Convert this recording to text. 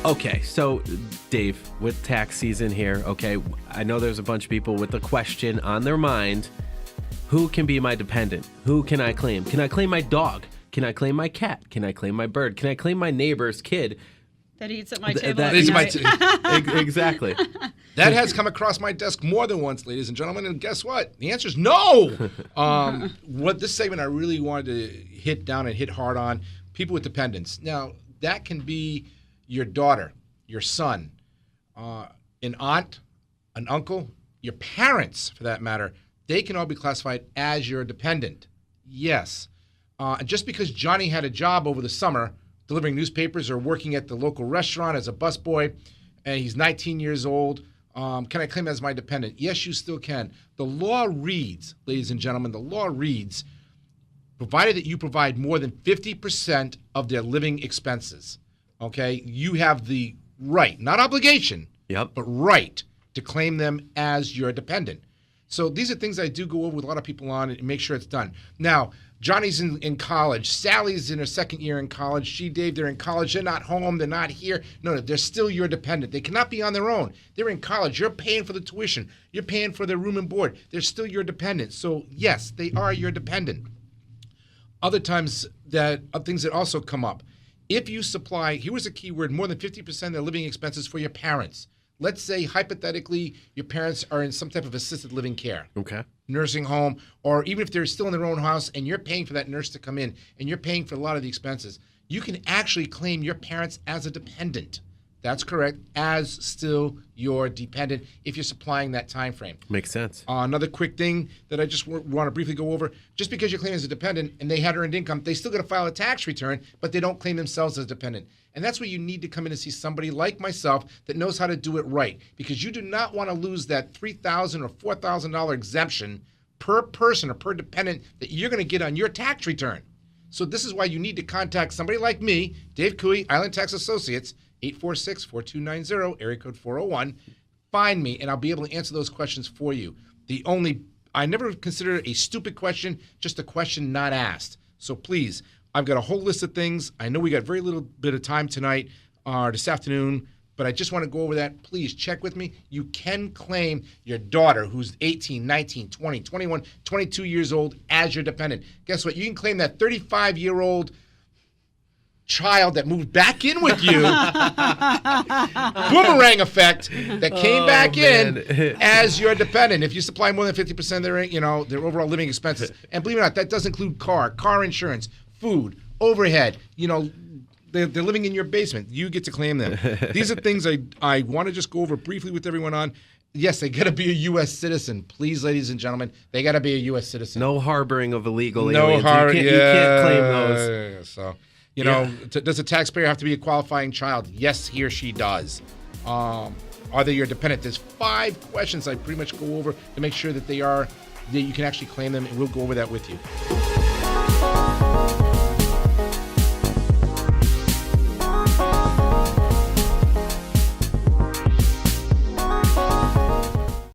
Okay, so Dave, with tax season here, okay, I know there's a bunch of people with a question on their mind. Who can be my dependent? Who can I claim? Can I claim my dog? Can I claim my cat? Can I claim my bird? Can I claim my neighbor's kid? That eats at my table. Exactly. That has come across my desk more than once, ladies and gentlemen, and guess what? The answer is no. What this segment I really wanted to hit down and hit hard on, people with dependents. Now, that can be your daughter, your son, an aunt, an uncle, your parents, for that matter. They can all be classified as your dependent. Yes. Just because Johnny had a job over the summer delivering newspapers or working at the local restaurant as a busboy, and he's 19 years old, can I claim him as my dependent? Yes, you still can. The law reads, ladies and gentlemen, the law reads, provided that you provide more than 50% of their living expenses, okay, you have the right, not obligation, but right to claim them as your dependent. So these are things I do go over with a lot of people on and make sure it's done. Now, Johnny's in college. Sally's in her second year in college. Dave, they're in college. They're not home. They're not here. No, they're still your dependent. They cannot be on their own. They're in college. You're paying for the tuition. You're paying for their room and board. They're still your dependent. So, yes, they are your dependent. Other times, things that also come up. If you supply, here was a key word, more than 50% of their living expenses for your parents. Let's say, hypothetically, your parents are in some type of assisted living care. Okay. Nursing home, or even if they're still in their own house and you're paying for that nurse to come in and you're paying for a lot of the expenses, you can actually claim your parents as a dependent. That's correct, as still your dependent if you're supplying that time frame. Makes sense. Another quick thing that I just want to briefly go over, just because you're claiming as a dependent and they had earned income, they still got to file a tax return, but they don't claim themselves as dependent. And that's where you need to come in and see somebody like myself that knows how to do it right, because you do not want to lose that $3,000 or $4,000 exemption per person or per dependent that you're going to get on your tax return. So this is why you need to contact somebody like me, Dave Koohy, Island Tax Associates, 846-4290, area code 401. Find me, and I'll be able to answer those questions for you. I never consider it a stupid question, just a question not asked. So please, I've got a whole list of things. I know we got very little bit of time tonight or this afternoon, but I just want to go over that. Please check with me. You can claim your daughter who's 18, 19, 20, 21, 22 years old as your dependent. Guess what? You can claim that 35-year-old child that moved back in with you, boomerang effect, that came back in as your dependent. If you supply more than 50% of their overall living expenses, and believe it or not, that does include car insurance, food, overhead. They're living in your basement. You get to claim them. These are things I want to just go over briefly with everyone on. Yes, they got to be a U.S. citizen. Please, ladies and gentlemen, they got to be a U.S. citizen. No harboring of illegal aliens. You can't claim those. So. Does a taxpayer have to be a qualifying child? Yes, he or she does. Are they your dependent? There's 5 questions I pretty much go over to make sure that you can actually claim them, and we'll go over that with you.